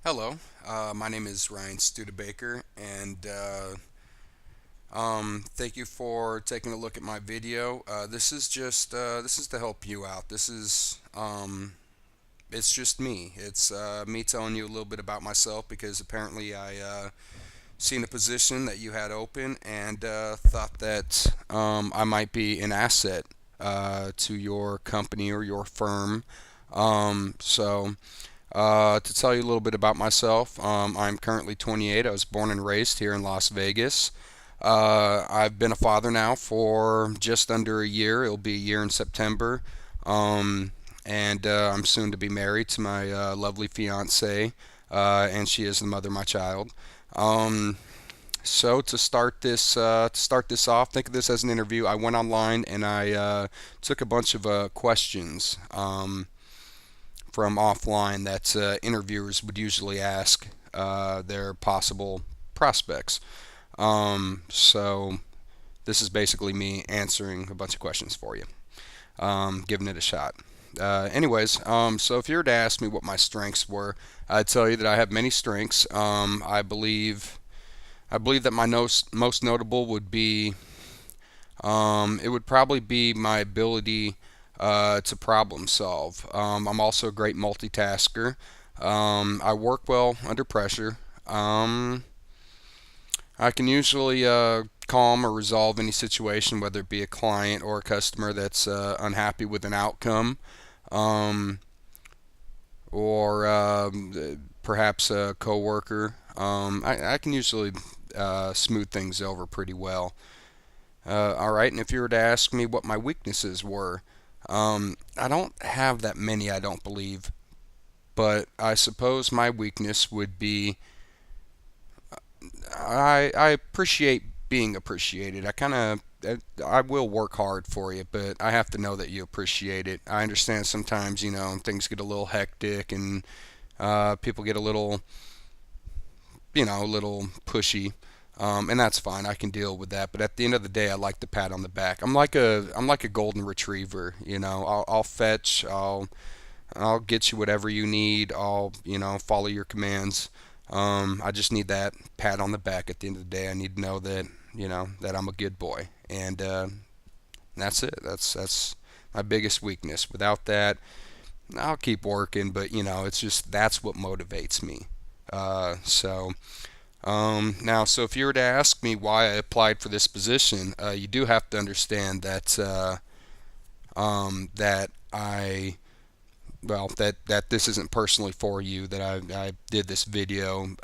Hello, my name is Ryan Studebaker, and thank you for taking a look at my video. This is to help you out. It's just me. It's me telling you a little bit about myself because apparently I seen a position that you had open and thought that I might be an asset to your company or your firm. To tell you a little bit about myself, I'm currently 28. I was born and raised here in Las Vegas. I've been a father now for just under a year. It'll be a year in September. And I'm soon to be married to my lovely fiance, and she is the mother of my child. Um, to start this off, think of this as an interview. I went online and I took a bunch of questions. From offline that interviewers would usually ask their possible prospects. So this is basically me answering a bunch of questions for you, giving it a shot. So if you were to ask me what my strengths were, I'd tell you that I have many strengths. I believe that my most notable would be it would probably be my ability to problem solve. I'm also a great multitasker. I work well under pressure. Um, I can usually calm or resolve any situation, whether it be a client or a customer that's unhappy with an outcome, um, or perhaps a coworker. I can usually smooth things over pretty well. All right, and if you were to ask me what my weaknesses were, I don't have that many, I don't believe, but I suppose my weakness would be I appreciate being appreciated. I will work hard for you, but I have to know that you appreciate it. I understand sometimes, things get a little hectic and people get a little pushy. And that's fine. I can deal with that. But at the end of the day, I like the pat on the back. I'm like a golden retriever. I'll fetch. I'll get you whatever you need. I'll follow your commands. I just need that pat on the back at the end of the day. I need to know that that I'm a good boy, and that's it. That's my biggest weakness. Without that, I'll keep working. But it's just that's what motivates me. So if you were to ask me why I applied for this position, you do have to understand that that I that this isn't personally for you. That I did this video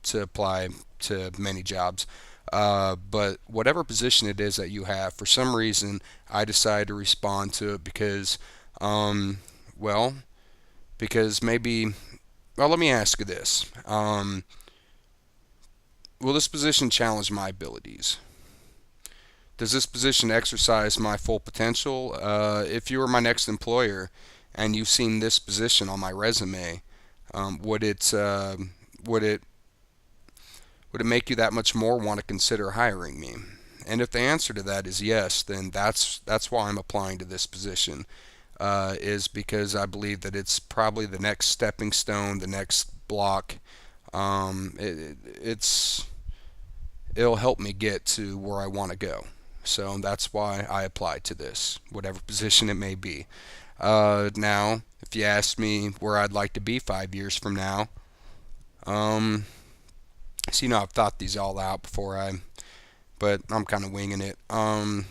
to apply to many jobs. But whatever position it is that you have, for some reason, I decided to respond to it because, um, well, because maybe. Well, let me ask you this. Will this position challenge my abilities? Does this position exercise my full potential? If you were my next employer and you've seen this position on my resume, would would it would it make you that much more want to consider hiring me? And if the answer to that is yes, then that's why I'm applying to this position. Is because I believe that it's probably the next stepping stone, the next block. It's it'll help me get to where I want to go. So that's why I applied to this, whatever position it may be. Now, if you ask me where I'd like to be 5 years from now, um, I've thought these all out but I'm kind of winging it. 5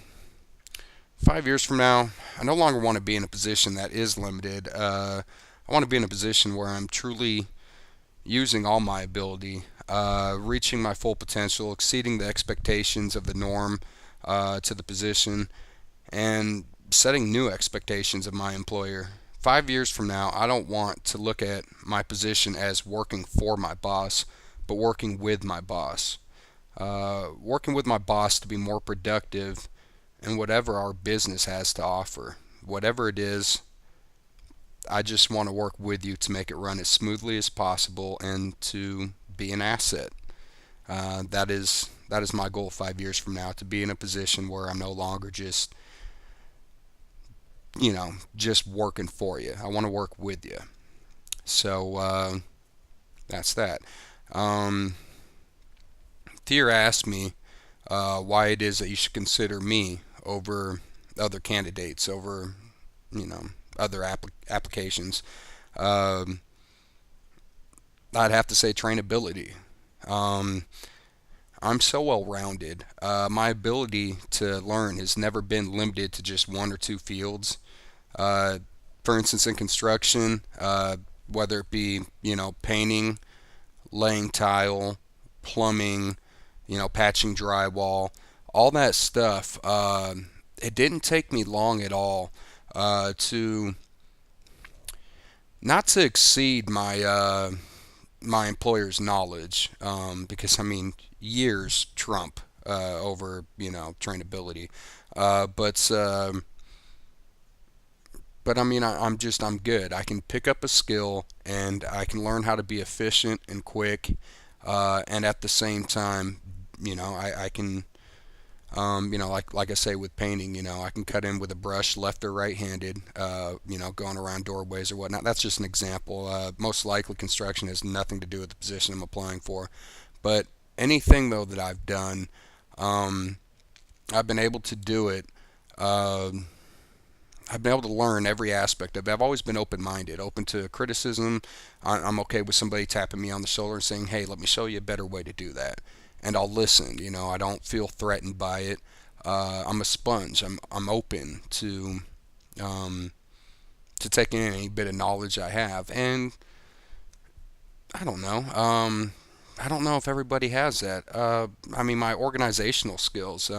years from now, I no longer want to be in a position that is limited. I want to be in a position where I'm truly using all my ability, reaching my full potential, exceeding the expectations of the norm to the position, and setting new expectations of my employer. 5 years from now, I don't want to look at my position as working for my boss, but working with my boss. Working with my boss to be more productive in whatever our business has to offer. Whatever it is, I just want to work with you to make it run as smoothly as possible and to be an asset. That is my goal 5 years from now, to be in a position where I'm no longer just working for you. I want to work with you. So That's that. Um, Thier asked me why it is that you should consider me over other candidates, over you know other applications. Um, I'd have to say trainability. Um, I'm so well rounded. My ability to learn has never been limited to just one or two fields. Uh, for instance, in construction, whether it be painting, laying tile, plumbing, patching drywall, all that stuff. It didn't take me long at all to not to exceed my employer's knowledge, because I mean years trump over trainability, but I mean I'm good. I can pick up a skill and I can learn how to be efficient and quick, and at the same time, I can like I say with painting, I can cut in with a brush, left or right-handed, going around doorways or whatnot. That's just an example. Most likely, construction has nothing to do with the position I'm applying for. But anything though that I've done, um, I've been able to do it. Uh, I've been able to learn every aspect of it. I've always been open-minded, open to criticism. I'm okay with somebody tapping me on the shoulder and saying, "Hey, let me show you a better way to do that," and I'll listen. I don't feel threatened by it. I'm a sponge. I'm open um, to taking in any bit of knowledge I have, and I don't know. I don't know if everybody has that. I mean, my organizational skills.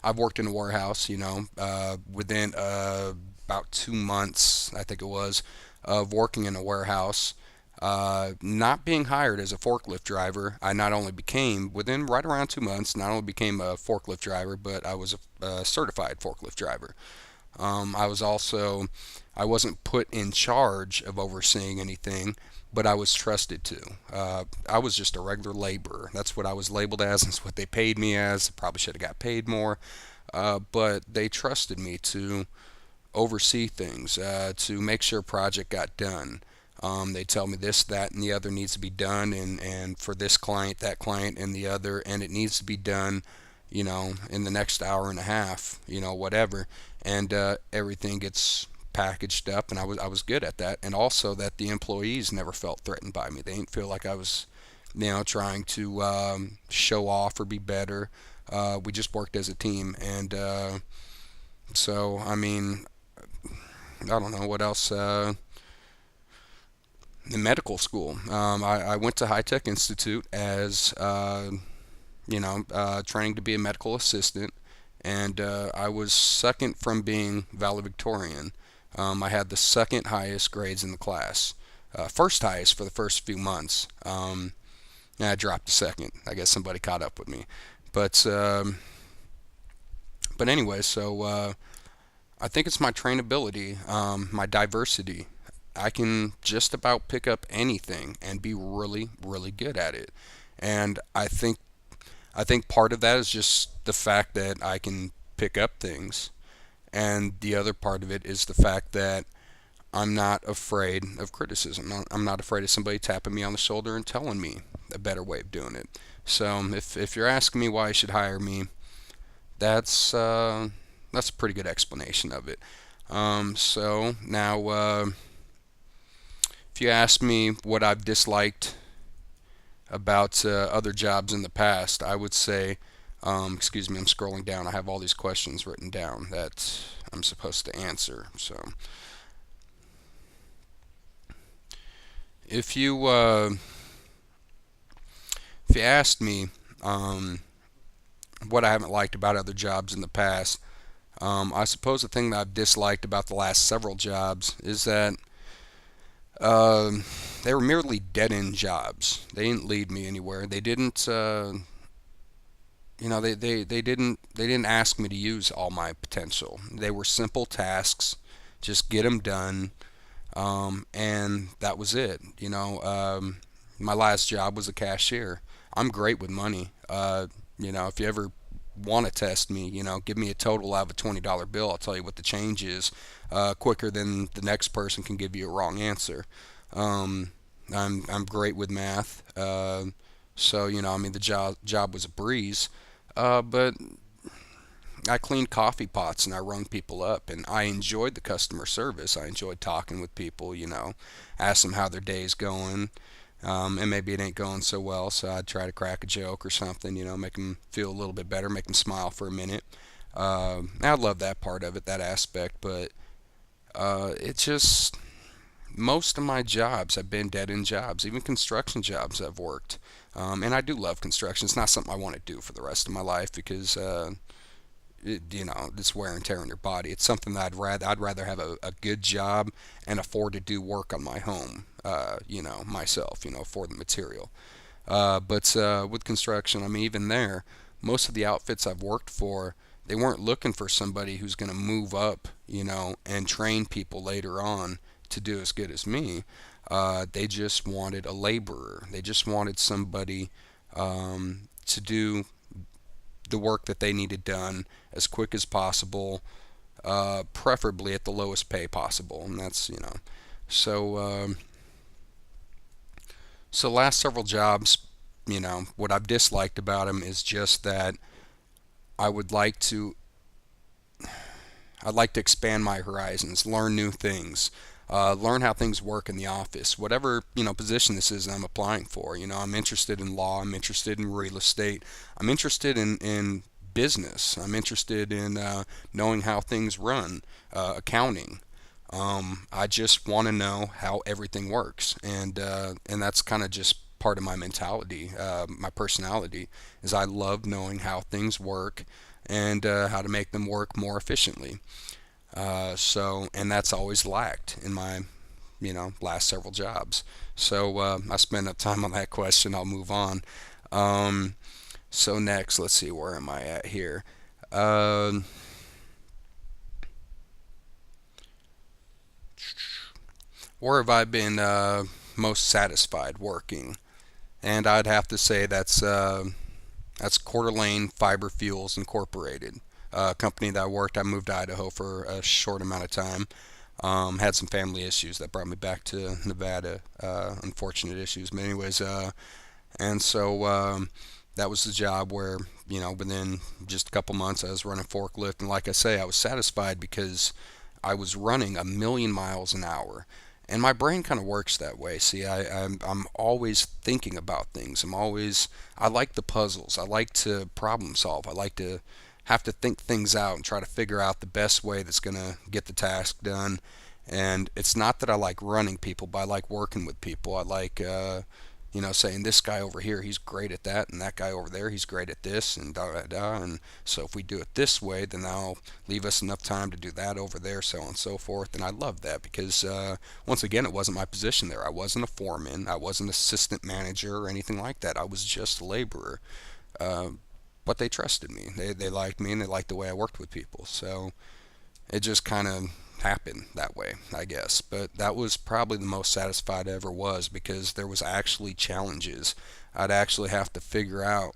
I've worked in a warehouse, within about 2 months, I think it was, of working in a warehouse. Not being hired as a forklift driver, I not only became, within right around 2 months, not only became a forklift driver, but I was a certified forklift driver. I was also, I wasn't put in charge of overseeing anything, but I was trusted to. I was just a regular laborer. That's what I was labeled as. That's what they paid me as. Probably should have got paid more, but they trusted me to oversee things, to make sure a project got done. They tell me this, that, and the other needs to be done, and for this client, that client, and the other, and it needs to be done, in the next hour and a half, whatever, and everything gets packaged up, and I was good at that, and also that the employees never felt threatened by me. They didn't feel like I was, trying to show off or be better. We just worked as a team, and so I mean, I don't know what else. In medical school, I went to High Tech Institute as training to be a medical assistant, and I was second from being valedictorian. I had the second highest grades in the class, first highest for the first few months. And I dropped to second. I guess somebody caught up with me, but anyway, so I think it's my trainability, my diversity. I can just about pick up anything and be really, really good at it. And I think part of that is just the fact that I can pick up things, and the other part of it is the fact that I'm not afraid of criticism. I'm not afraid of somebody tapping me on the shoulder and telling me a better way of doing it. So if you're asking me why you should hire me, that's that's a pretty good explanation of it. So now, if you ask me what I've disliked about other jobs in the past, I would say, excuse me, I'm scrolling down. I have all these questions written down that I'm supposed to answer. So if you uh, if you asked me um, what I haven't liked about other jobs in the past, I suppose the thing that I've disliked about the last several jobs is that um they were merely dead end jobs. They didn't lead me anywhere. They didn't. They didn't ask me to use all my potential. They were simple tasks, just get them done, and that was it. My last job was a cashier. I'm great with money. If you ever want to test me, give me a total out of a $20 bill. I'll tell you what the change is quicker than the next person can give you a wrong answer. Um, I'm great with math. So I mean, the job was a breeze. But I cleaned coffee pots and I rung people up, and I enjoyed the customer service. I enjoyed talking with people. Ask them how their day's going. And maybe it ain't going so well, so I'd try to crack a joke or something, make them feel a little bit better, make them smile for a minute. I love that part of it, that aspect, but it's just most of my jobs have been dead end jobs, even construction jobs I've worked. And I do love construction. It's not something I want to do for the rest of my life because it's wear and tear on your body. It's something that I'd rather have a good job and afford to do work on my home, myself, for the material. But with construction, I mean, even there, most of the outfits I've worked for, they weren't looking for somebody who's going to move up, and train people later on to do as good as me. They just wanted a laborer. They just wanted somebody to do the work that they needed done as quick as possible, preferably at the lowest pay possible. And so so last several jobs, what I've disliked about them is just that I would like to I'd like to expand my horizons, learn new things, learn how things work in the office, whatever position this is I'm applying for. I'm interested in law, I'm interested in real estate, I'm interested in business, I'm interested in knowing how things run, accounting. I just want to know how everything works, and that's kind of just part of my mentality, my personality, is I love knowing how things work and how to make them work more efficiently. And that's always lacked in my, last several jobs. So I spent enough time on that question. I'll move on. Um, so next, let's see, where am I at here? Um where have I been most satisfied working? And I'd have to say that's Coeur d'Alene Fiber Fuels Incorporated, a company that I worked. I moved to Idaho for a short amount of time. Had some family issues that brought me back to Nevada. Unfortunate issues, but anyways, and so that was the job where within just a couple months I was running forklift, and like I say, I was satisfied because I was running a million miles an hour. And my brain kind of works that way. See, I'm always thinking about things. I like the puzzles. I like to problem solve. I like to have to think things out and try to figure out the best way that's going to get the task done. And it's not that I like running people, but I like working with people. I like, saying this guy over here, he's great at that, and that guy over there, he's great at this, and da da da. And so if we do it this way, then that'll leave us enough time to do that over there, so on and so forth. And I love that because, once again, it wasn't my position there. I wasn't a foreman, I wasn't assistant manager or anything like that. I was just a laborer. Uh, but they trusted me. They liked me, and they liked the way I worked with people. So it just kind of happened that way, I guess. But that was probably the most satisfied I ever was because there was actually challenges. I'd actually have to figure out,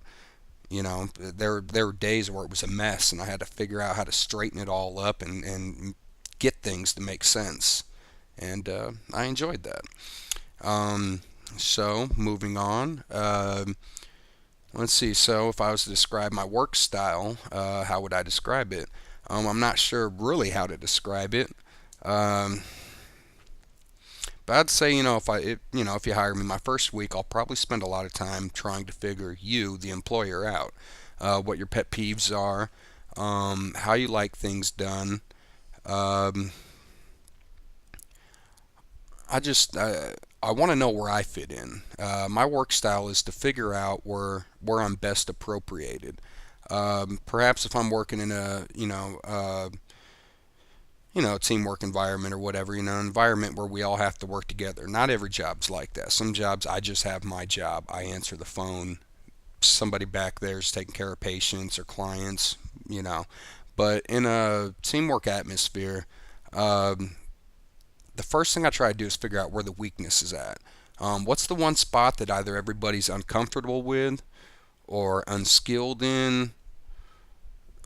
there were days where it was a mess, and I had to figure out how to straighten it all up and get things to make sense. And I enjoyed that. Um, so moving on. Let's see. So, if I was to describe my work style, how would I describe it? I'm not sure really how to describe it. Um, but I'd say, if you hire me my first week, I'll probably spend a lot of time trying to figure you, the employer, out. What your pet peeves are, how you like things done. Um, I want to know where I fit in. My work style is to figure out where I'm best appropriated. Perhaps if I'm working in a teamwork environment or whatever, an environment where we all have to work together. Not every job's like that. Some jobs I just have my job. I answer the phone. Somebody back there is taking care of patients or clients, you know. But in a teamwork atmosphere, um, the first thing I try to do is figure out where the weakness is at. What's the one spot that either everybody's uncomfortable with or unskilled in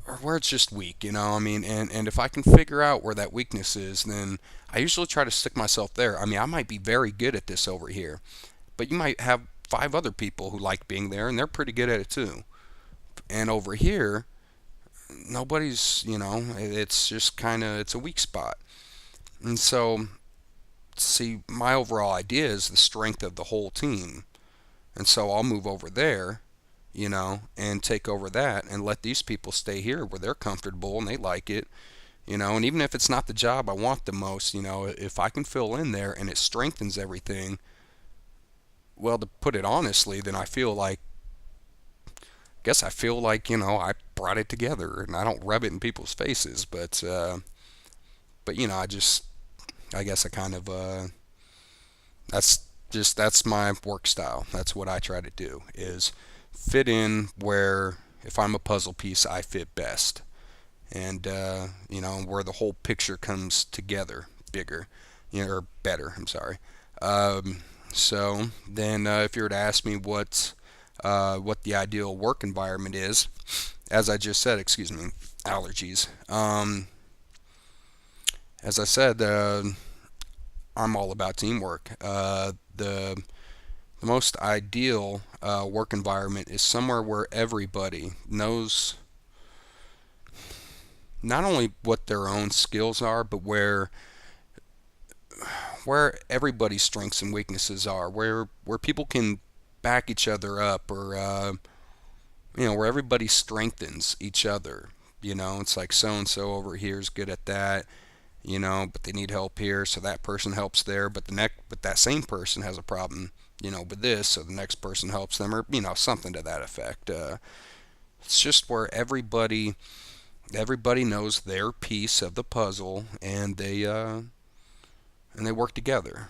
or where it's just weak, I mean, and if I can figure out where that weakness is, then I usually try to stick myself there. I mean, I might be very good at this over here, but you might have five other people who like being there and they're pretty good at it too. And over here, nobody's, it's just kind of it's a weak spot. And so, see, my overall idea is the strength of the whole team. And so I'll move over there, and take over that and let these people stay here where they're comfortable and they like it, and even if it's not the job I want the most, if I can fill in there and it strengthens everything, well, to put it honestly, then I feel like, I brought it together, and I don't rub it in people's faces, but I guess I kind of, that's that's my work style. That's what I try to do is fit in where if I'm a puzzle piece, I fit best, and where the whole picture comes together bigger, or better. I'm sorry. So then, if you were to ask me what the ideal work environment is, as I just said, excuse me, allergies. As I said, I'm all about teamwork. The most ideal work environment is somewhere where everybody knows not only what their own skills are, but where everybody's strengths and weaknesses are, where people can back each other up, or where everybody strengthens each other. It's like so and so over here is good at that, but they need help here, so that person helps there. But that same person has a problem, with this, so the next person helps them, or something to that effect. It's just where everybody knows their piece of the puzzle, and they work together.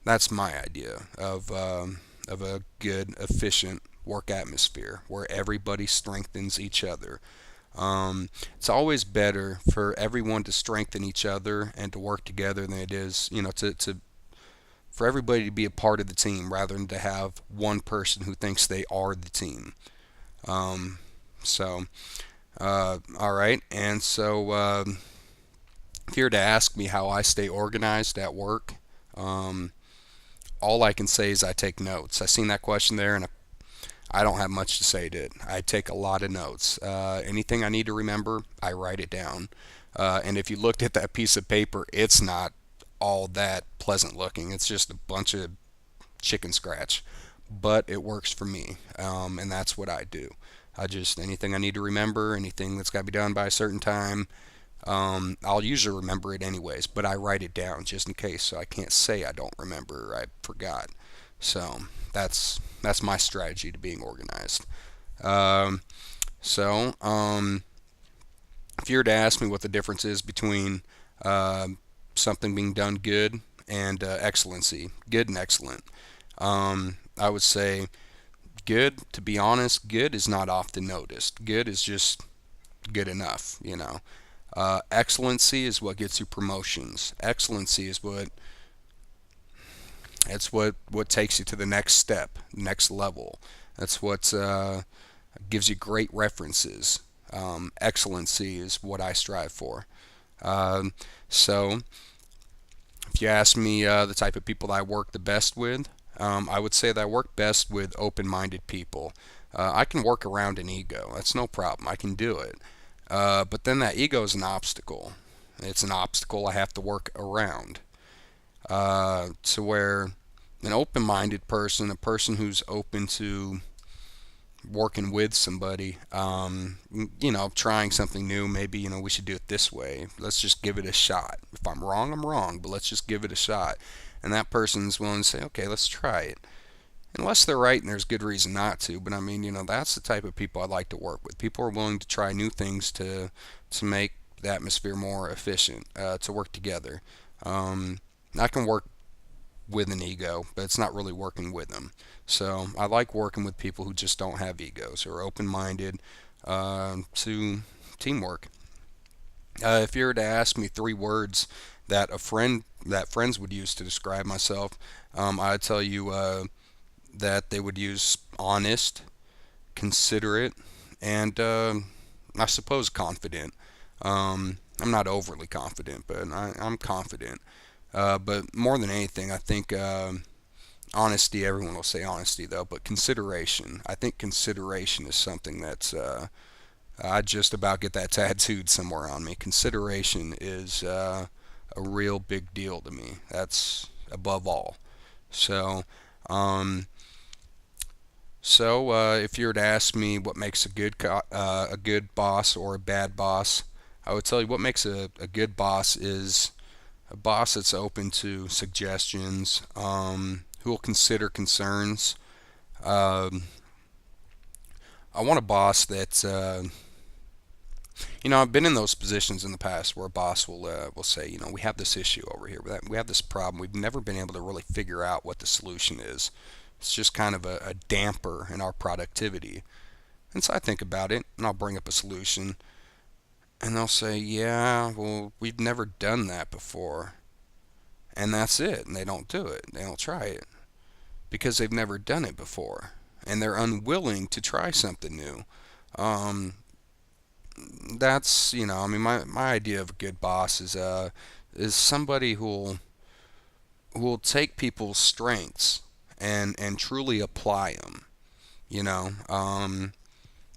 That's my idea of a good, efficient work atmosphere where everybody strengthens each other. It's always better for everyone to strengthen each other and to work together than it is, to for everybody to be a part of the team rather than to have one person who thinks they are the team. Um, so, all right, and so if you were to ask me how I stay organized at work, um, all I can say is I take notes. I seen that question there, and I don't have much to say to it. I take a lot of notes. Anything I need to remember, I write it down. And if you looked at that piece of paper, it's not all that pleasant looking. It's just a bunch of chicken scratch. But it works for me, and that's what I do. Anything I need to remember, anything that's got to be done by a certain time, I'll usually remember it anyways, but I write it down just in case, so I can't say I don't remember or I forgot. So that's my strategy to being organized. Um, so, if you were to ask me what the difference is between uh, something being done good and excellency, good and excellent, I would say good. To be honest, good is not often noticed. Good is just good enough. Excellency is what gets you promotions. Excellency is what takes you to the next step, next level. That's what gives you great references. Excellency is what I strive for. Um, so, if you ask me the type of people that I work the best with, I would say that I work best with open-minded people. I can work around an ego. That's no problem. I can do it. But then that ego is an obstacle. It's an obstacle I have to work around. To where an open-minded person, a person who's open to working with somebody, trying something new, maybe, we should do it this way. Let's just give it a shot. If I'm wrong, I'm wrong, but let's just give it a shot. And that person's willing to say, okay, let's try it. Unless they're right and there's good reason not to. But I mean, that's the type of people I like to work with. People are willing to try new things to make the atmosphere more efficient, to work together. Um, I can work with an ego, but it's not really working with them. So I like working with people who just don't have egos, who are open-minded to teamwork. If you were to ask me three words that friends would use to describe myself, I'd tell you that they would use honest, considerate, and I suppose confident. I'm not overly confident, but I'm confident. But more than anything, I think honesty. Everyone will say honesty though, but consideration. I think consideration is something that's I just about get that tattooed somewhere on me. Consideration is a real big deal to me. That's above all. So, um, if you were to ask me what makes a good boss or a bad boss, I would tell you what makes a good boss is a boss that's open to suggestions, who will consider concerns. Um, I want a boss that's I've been in those positions in the past where a boss will say, we have this issue over here, we have this problem. We've never been able to really figure out what the solution is. It's just kind of a damper in our productivity. And so I think about it, and I'll bring up a solution, and they'll say, yeah, well, we've never done that before, and that's it. And they don't do it. They don't try it because they've never done it before, and they're unwilling to try something new. Um, that's I mean, my idea of a good boss is somebody who'll take people's strengths and truly apply them. You know,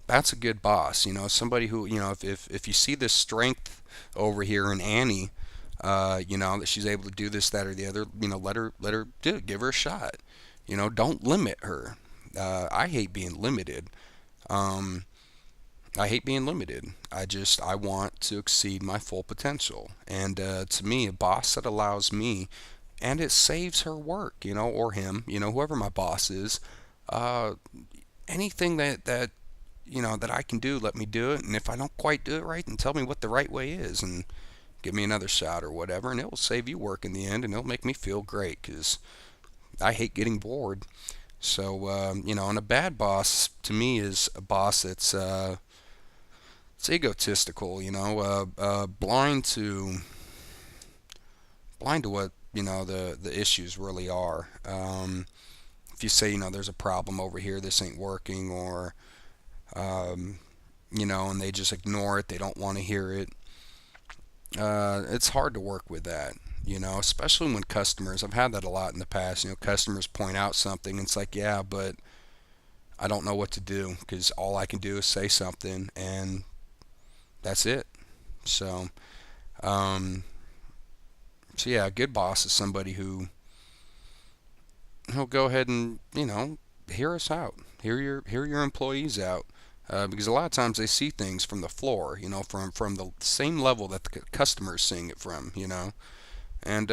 that's a good boss. Somebody who if you see this strength over here in Annie, that she's able to do this, that, or the other, let her do it. Give her a shot. Don't limit her. I hate being limited. Um, I hate being limited. I want to exceed my full potential. And to me, a boss that allows me, and it saves her work, or him, whoever my boss is, uh, anything that I can do, let me do it. And if I don't quite do it right, then tell me what the right way is, and give me another shot or whatever, and it will save you work in the end, and it'll make me feel great because I hate getting bored. So, and a bad boss to me is a boss that's it's egotistical, blind to what the issues really are. If you say there's a problem over here, this ain't working, or um, and they just ignore it, they don't want to hear it. It's hard to work with that. Especially when customers. I've had that a lot in the past. Customers point out something, and it's like, yeah, but I don't know what to do because all I can do is say something, and that's it. So, um, yeah, a good boss is somebody who'll go ahead and hear us out, hear your employees out, because a lot of times they see things from the floor, from the same level that the customer is seeing it from, and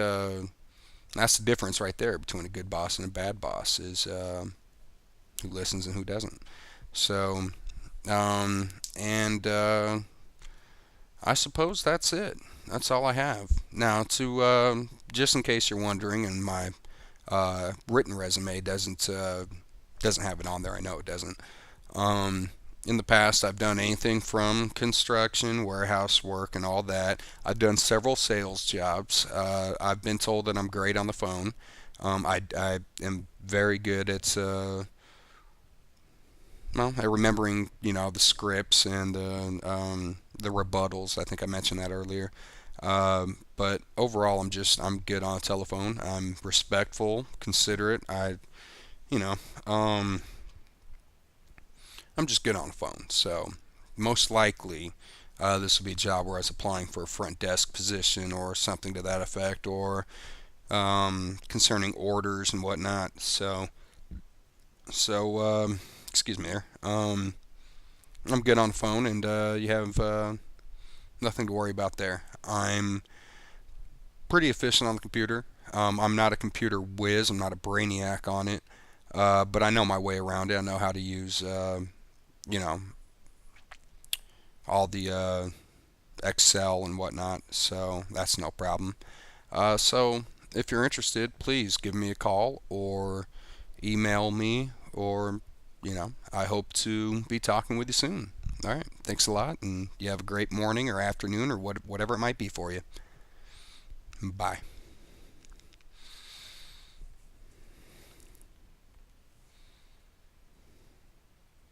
that's the difference right there between a good boss and a bad boss is who listens and who doesn't. So, and I suppose that's it. That's all I have. Now, to just in case you're wondering, and my written resume doesn't have it on there. I know it doesn't. Um, in the past, I've done anything from construction, warehouse work, and all that. I've done several sales jobs. I've been told that I'm great on the phone. I am very good at at remembering, the scripts and the rebuttals. I think I mentioned that earlier. But overall, I'm good on the telephone. I'm respectful, considerate. You know, um, I'm just good on the phone. So most likely, this will be a job where I was applying for a front desk position or something to that effect, or concerning orders and whatnot. So, excuse me there. I'm good on the phone, and you have nothing to worry about there. I'm pretty efficient on the computer. I'm not a computer whiz. I'm not a brainiac on it, but I know my way around it. I know how to use, you know, all the Excel and whatnot, so that's no problem. So if you're interested, please give me a call or email me, or I hope to be talking with you soon. All right, thanks a lot, and you have a great morning or afternoon or whatever it might be for you. Bye.